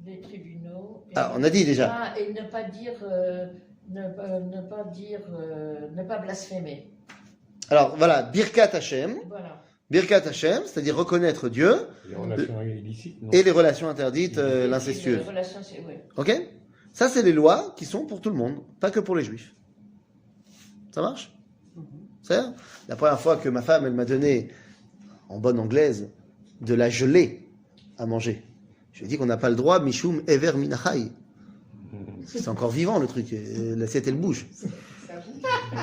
Les tribunaux. Et Alors, on a dit déjà. Et ne pas dire. Ne pas blasphémer. Alors, voilà, Birkat Hashem. Voilà. Birkat Hashem, c'est-à-dire reconnaître Dieu Les relations illicites, non? et les relations interdites, Et l'incestueuses. les relations, oui. Ok? Ça, c'est les lois qui sont pour tout le monde, pas que pour les juifs. Ça marche? C'est la première fois que ma femme, elle m'a donné, en bonne anglaise, de la gelée à manger. Je lui ai dit qu'on n'a pas le droit, Mishum Ever Minachai. C'est encore vivant le truc, l'assiette elle bouge.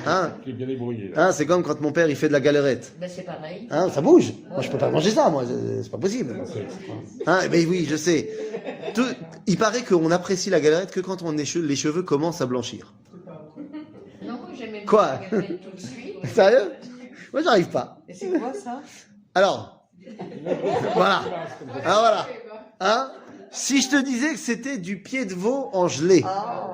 Hein? Qui est bien débrouillé, là. Hein, c'est comme quand mon père il fait de la galerette. Ben, c'est pareil. Hein, ça bouge. Moi je peux pas manger ça, moi, c'est pas possible. C'est extra. Hein, eh ben oui, je sais. Il paraît qu'on apprécie la galerette que quand les cheveux commencent à blanchir. Non, moi j'aimais bien Quoi? regarder tout de suite. Sérieux? Moi j'arrive pas. Et c'est quoi ça? Alors, voilà. Alors voilà. Hein? Si je te disais que c'était du pied de veau en gelée. Ah,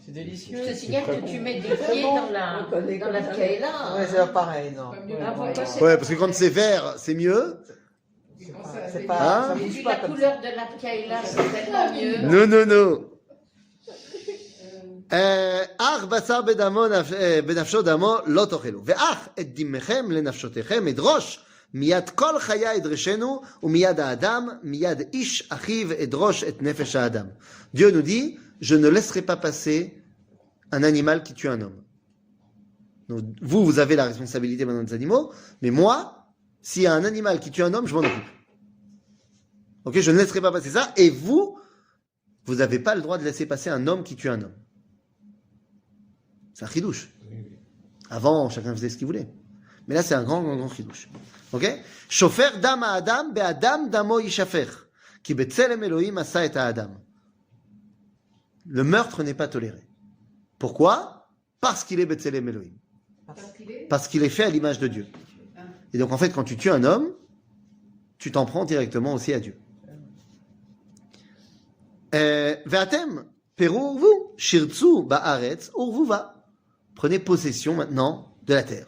C'est délicieux. Je te signale que tu mets des pieds dans la kaila. ouais, c'est pas pareil, non. Ah, pourquoi c'est Ouais, parce que quand c'est vert, c'est mieux. C'est pas. Hein? Ça Et bouge puis pas la comme ça. couleur de la kaila, c'est tellement mieux. Non, non, non. אך בשר בנפשו דמו לא תאכלו, ואך את דמכם לנפשותיכם אדרוש, מיד כל חיה אדרשנו, ומיד האדם, מיד איש אחיו אדרוש את נפש האדם. Dieu nous dit, je ne laisserai pas passer un animal qui tue un homme. Donc, vous avez la responsabilité maintenant des animaux, mais moi, s'il y a un animal qui tue un homme, je m'en occupe. Ok, je ne laisserai pas passer ça, et vous n'avez pas le droit de laisser passer un homme qui tue un homme. C'est un chidouche. Avant, chacun faisait ce qu'il voulait. Mais là, c'est un grand chidouche. Ok? Shofer dam ha'adam be'adam damo yishafer. Ki betzelem Elohim asa et ha'adam. Le meurtre n'est pas toléré. Pourquoi? Parce qu'il est betzelem Elohim. Parce qu'il est fait à l'image de Dieu. Et donc, en fait, quand tu tues un homme, tu t'en prends directement aussi à Dieu. Ve'atem, peru vous, shirtzu ba'aretz urvuva. Prenez possession maintenant de la terre.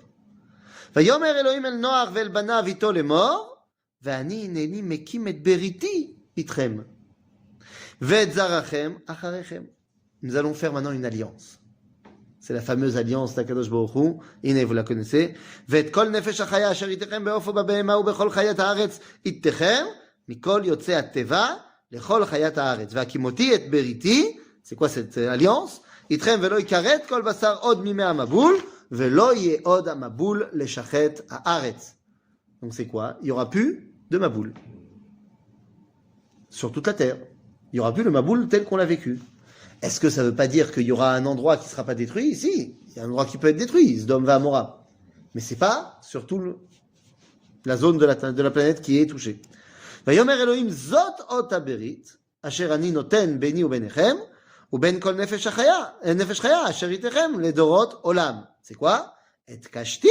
ויאמר אלוהים אל נוח ואל בניו איתו לאמור, ואני הנני מקים את בריתי איתכם, ואת זרעכם אחריכם. Nous allons faire maintenant une alliance. C'est la fameuse alliance d'Akadosh Baruch Hu. הנה, vous la connaissez. ואת כל נפש החיה אשר איתכם בעוף ובבהמה ובכל חיית הארץ איתכם, מכל יוצאי הטבע לכל חיית הארץ. והקימותי את בריתי, c'est quoi cette alliance? איתכם ולא יכרת כל בשר עוד מימי המבול, ולא יהיה עוד המבול לשחט הארץ. Donc c'est quoi? Il n'y aura plus de maboul. Sur toute la terre. Il n'y aura plus le Maboul tel qu'on l'a vécu. Est-ce que ça ne veut pas dire qu'il y aura un endroit qui ne sera pas détruit? Si, il y a un endroit qui peut être détruit, Sdom va Amora. Mais ce n'est pas surtout la zone de la planète qui est touchée. Vayomer Elohim zot ot haberit, asher ani noten beni u benechem, ou ben kol nefesh chaya, asher itechem, ledorot olam. C'est quoi? Et kashti,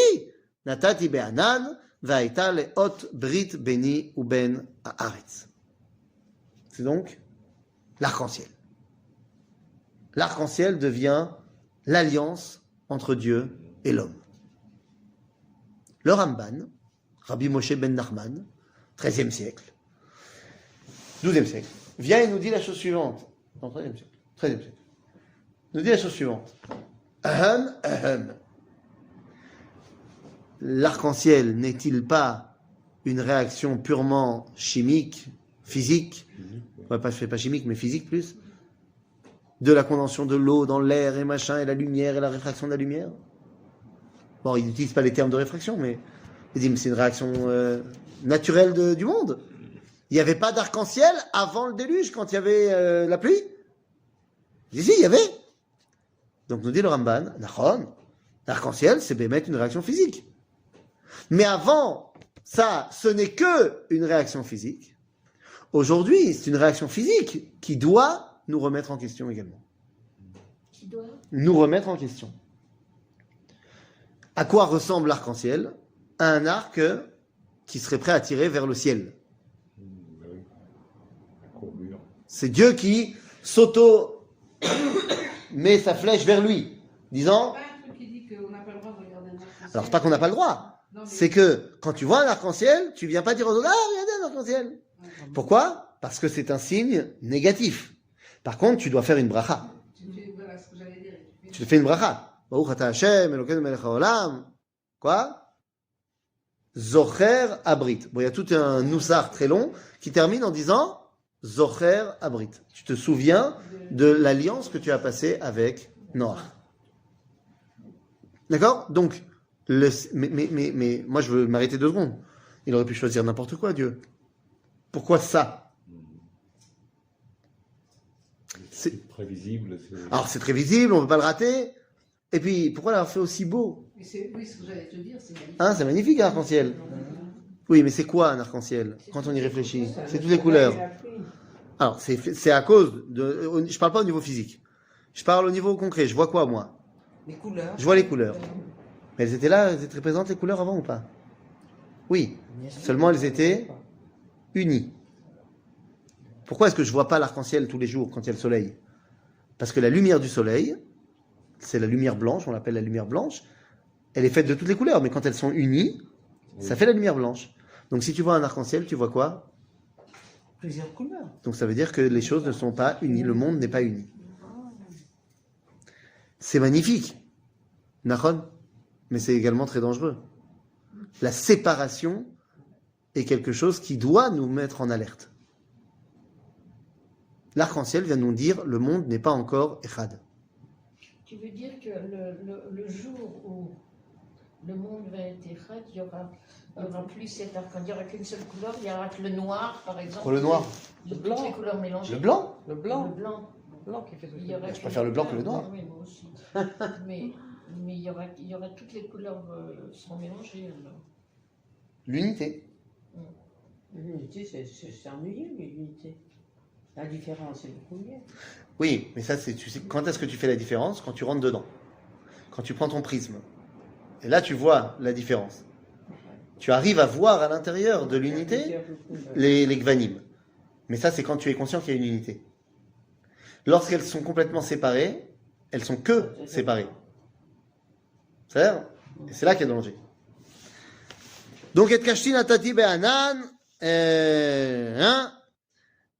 natati be'anan, va'aita le'ot brit beni u ben haaretz. C'est donc l'arc-en-ciel. L'arc-en-ciel devient l'alliance entre Dieu et l'homme. Le Ramban, Rabbi Moshe ben Nachman, 13e siècle, 12e siècle, vient et nous dit la chose suivante. Non, 13e siècle. 13e siècle. Nous dit la chose suivante. L'arc-en-ciel n'est-il pas une réaction purement chimique, physique, pas chimique, mais physique plus, de la condensation de l'eau dans l'air et machin, et la lumière et la réfraction de la lumière? Bon, il n'utilise pas les termes de réfraction, mais il dit, mais c'est une réaction naturelle du monde. Il n'y avait pas d'arc-en-ciel avant le déluge, quand il y avait la pluie. Il dit, si, il y avait. Donc nous dit le Ramban, l'arc-en-ciel, c'est bémettre une réaction physique. Mais avant ça, ce n'est que une réaction physique. Aujourd'hui, c'est une réaction physique qui doit nous remettre en question également. Qui doit? Nous remettre en question. À quoi ressemble l'arc-en-ciel? À un arc qui serait prêt à tirer vers le ciel. C'est Dieu qui met sa flèche vers lui, disant... C'est pas un truc qui dit qu'on n'a pas le droit de regarder un arc-en-ciel. Alors, c'est pas qu'on n'a pas le droit. Non, mais- C'est que quand tu vois un arc-en-ciel, tu viens pas dire aux autres, ah, regardez un arc-en-ciel. Pourquoi? Parce que c'est un signe négatif. Par contre, tu dois faire une bracha. Voilà ce que j'allais dire. Tu te fais une bracha. Baruch ata Hashem, Elokeinu melech haolam. Quoi? Zocher abrit. Bon, il y a tout un noussar très long qui termine en disant Zocher abrit. Tu te souviens de l'alliance que tu as passée avec Noach. D'accord? Donc, mais moi je veux m'arrêter 2 secondes. Il aurait pu choisir n'importe quoi, Dieu. Pourquoi ça? C'est prévisible. Alors c'est très visible, on ne peut pas le rater. Et puis, pourquoi l'avoir fait aussi beau? Oui, ce que j'allais te dire, c'est magnifique. Hein, c'est magnifique un arc-en-ciel. Oui, mais c'est quoi un arc-en-ciel quand on y réfléchit? C'est toutes les couleurs. Alors, c'est à cause de... Je parle pas au niveau physique. Je parle au niveau concret. Je vois quoi, moi? Les couleurs. Je vois les couleurs. Mais elles étaient là, elles étaient présentes, les couleurs, avant ou pas? Oui. Seulement, elles étaient unies. Pourquoi est-ce que je vois pas l'arc-en-ciel tous les jours quand il y a le soleil? Parce que la lumière du soleil, c'est la lumière blanche, on l'appelle la lumière blanche, elle est faite de toutes les couleurs, mais quand elles sont unies, ça fait la lumière blanche. Donc si tu vois un arc-en-ciel, tu vois quoi? Plusieurs couleurs. Donc ça veut dire que les choses ne sont pas unies, le monde n'est pas uni. C'est magnifique, Nahon, mais c'est également très dangereux. La séparation est quelque chose qui doit nous mettre en alerte. L'arc-en-ciel vient nous dire le monde n'est pas encore Echad. Tu veux dire que le jour où le monde va être Echad, il y aura plus cet arc. Il n'y aura qu'une seule couleur, il y aura que le noir, par exemple. Pour le noir. Toutes blanc. les couleurs mélangées. Le blanc? Le blanc. Le blanc. Le blanc qui fait tout Il y aura Je préfère le blanc que le noir. Oui, moi aussi. mais il y aura toutes les couleurs seront mélangées. Alors. L'unité. L'unité, c'est ennuyeux, l'unité. La différence, c'est beaucoup mieux. Oui, mais ça, tu sais, quand est-ce que tu fais la différence? Quand tu rentres dedans. Quand tu prends ton prisme. Et là, tu vois la différence. Tu arrives à voir à l'intérieur de l'unité les gvanim. Mais ça, c'est quand tu es conscient qu'il y a une unité. Lorsqu'elles sont complètement séparées, elles sont que séparées. C'est-à-dire, et c'est là qu'il y a danger. Donc, et kashti natati be'anan, hein?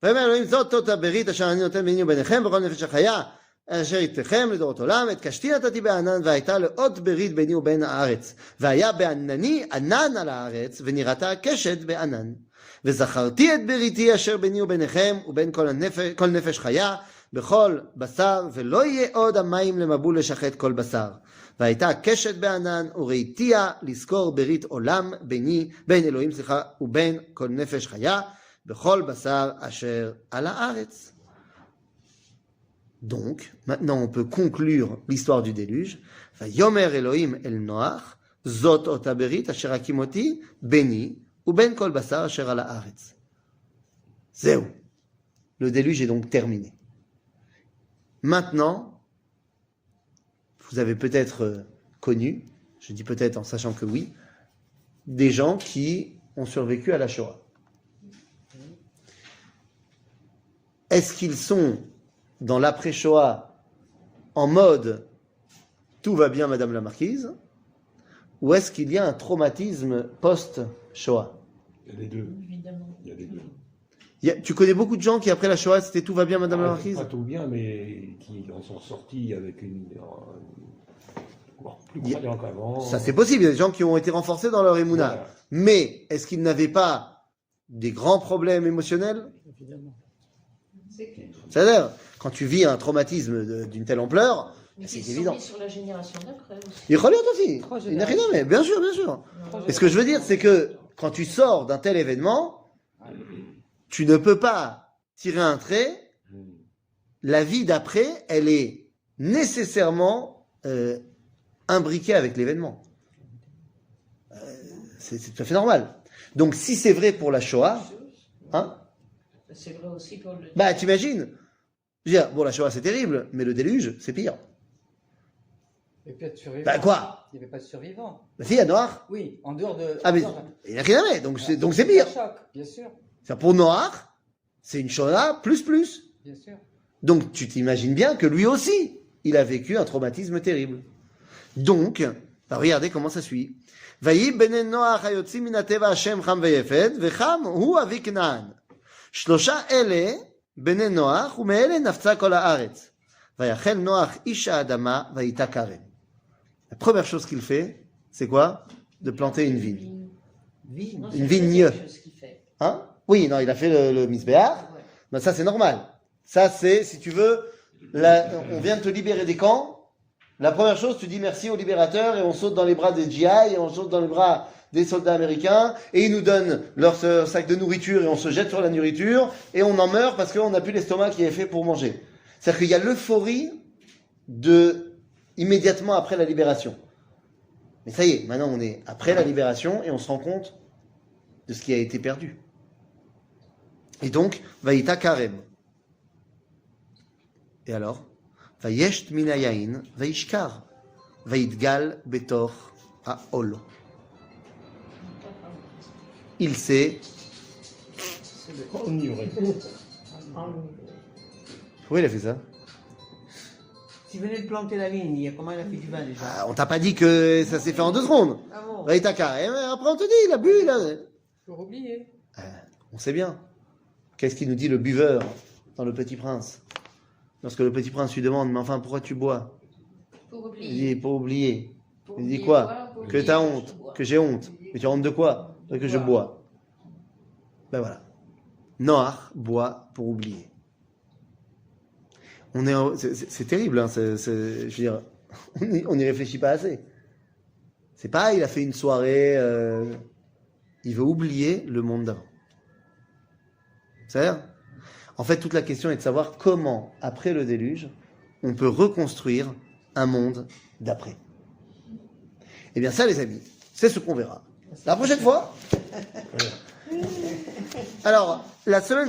ויאמר אלוהים זאת תות הברית אשר אני נותן ביני וביניכם וכל נפש החיה אשר איתכם לדורות עולם את קשתי נתתי בענן והייתה לאות ברית ביני ובין הארץ והיה בענני ענן על הארץ ונראתה קשת בענן וזכרתי את בריתי אשר ביני וביניכם ובין כל נפש חיה בכל בשר ולא יהיה עוד המים למבול לשחט כל בשר והייתה קשת בענן וראיתיה לזכור ברית עולם בין אלוהים ובין כל נפש חיה בכל בשר אשר על הארץ. Donc, maintenant on peut conclure l'histoire du déluge. Yomer Elohim el Noach, zot otaberit asher akimoti beni, ou ben kol basar asher ala haaretz. Zéou. Le déluge est donc terminé. Maintenant, vous avez peut-être connu, je dis peut-être en sachant que oui, des gens qui ont survécu à la Shoah. Est-ce qu'ils sont dans l'après-Shoah en mode tout va bien Madame la Marquise, ou est-ce qu'il y a un traumatisme post-Shoah? Il y a les deux. Évidemment. Il y a les deux. Tu connais beaucoup de gens qui après la Shoah c'était tout va bien Madame la Ah, Marquise? pas tout bien, mais qui en sont sortis avec une voire plus croyant qu'avant. Ça c'est possible, il y a des gens qui ont été renforcés dans leur émouna. Voilà. Mais est-ce qu'ils n'avaient pas des grands problèmes émotionnels? Évidemment. C'est clair. C'est-à-dire, quand tu vis un traumatisme d'une telle ampleur, Mais c'est ils sont évident. mis sur la génération d'après aussi. Il relie aussi. Trois Il n'a rien à mettre. Bien sûr, bien sûr. Non. Et ce que je veux dire, c'est que quand tu sors d'un tel événement, tu ne peux pas tirer un trait. La vie d'après, elle est nécessairement imbriquée avec l'événement. C'est tout à fait normal. Donc, si c'est vrai pour la Shoah, hein, C'est vrai aussi pour le. bah, t'imagines. Je veux dire, bon, la Shoah, c'est terrible, mais le déluge, c'est pire. Et puis être survivant. Bah, quoi? Il n'y avait pas de survivants. La fille à Noir, Oui, en dehors de. ah, mais en dehors de- il n'a rien à mettre, donc c'est pire. Un choc, bien sûr, C'est pour Noir, c'est une Shoah plus. bien sûr. Donc, tu t'imagines bien que lui aussi, il a vécu un traumatisme terrible. Donc, bah, regardez comment ça suit. Vayi benen Noach hayotzi min hateva Hashem cham veyefed, vecham hu avi Knaan. Shlosha ele benen Noach, umeele nafza kol haaretz. Vayachel Noach ish ha'adama vayita karem. La première chose qu'il fait, c'est quoi? De planter une vigne. Vigne. Non, Une c'est vigne. quelque chose qu'il fait. Hein? Oui, non, il a fait le misbéach. Ouais. Ben, ça, c'est normal. Ça, c'est, si tu veux, on vient de te libérer des camps. La première chose, tu dis merci au libérateur et on saute dans les bras des GI et on saute dans les bras des soldats américains et ils nous donnent leur sac de nourriture et on se jette sur la nourriture et on en meurt parce qu'on n'a plus l'estomac qui est fait pour manger. C'est-à-dire qu'il y a l'euphorie immédiatement après la libération. Mais ça y est, maintenant on est après la libération et on se rend compte de ce qui a été perdu. Et donc, Vaïta Karem. Et alors, Vayesht minayain, Vaishkar, Vaïdgal betor haol. Il s'est. Enivré. Pourquoi il a fait ça? S'il venait de planter la vigne, il y a comment il a fait du vin déjà? Ah, on t'a pas dit que ça s'est fait en 2 secondes. Ah bon? Vaïta Karem, après on te dit, il a bu, il a. Pour oublier. On sait bien. Qu'est-ce qu'il nous dit le buveur dans Le Petit Prince? Lorsque le Petit Prince lui demande, mais enfin, pourquoi tu bois? Pour Il oublier. dit, pour oublier. Pour Il dit oublier quoi? Pour Que oublier t'as je honte, bois. que j'ai honte. Mais tu as honte de quoi? Que je bois. Ben voilà. Noach boit pour oublier. C'est terrible, hein, je veux dire, on n'y réfléchit pas assez. C'est pas, il a fait une soirée, il veut oublier le monde d'avant. C'est-à-dire, en fait, toute la question est de savoir comment, après le déluge, on peut reconstruire un monde d'après. Eh bien ça, les amis, c'est ce qu'on verra. La prochaine fois. Alors, la semaine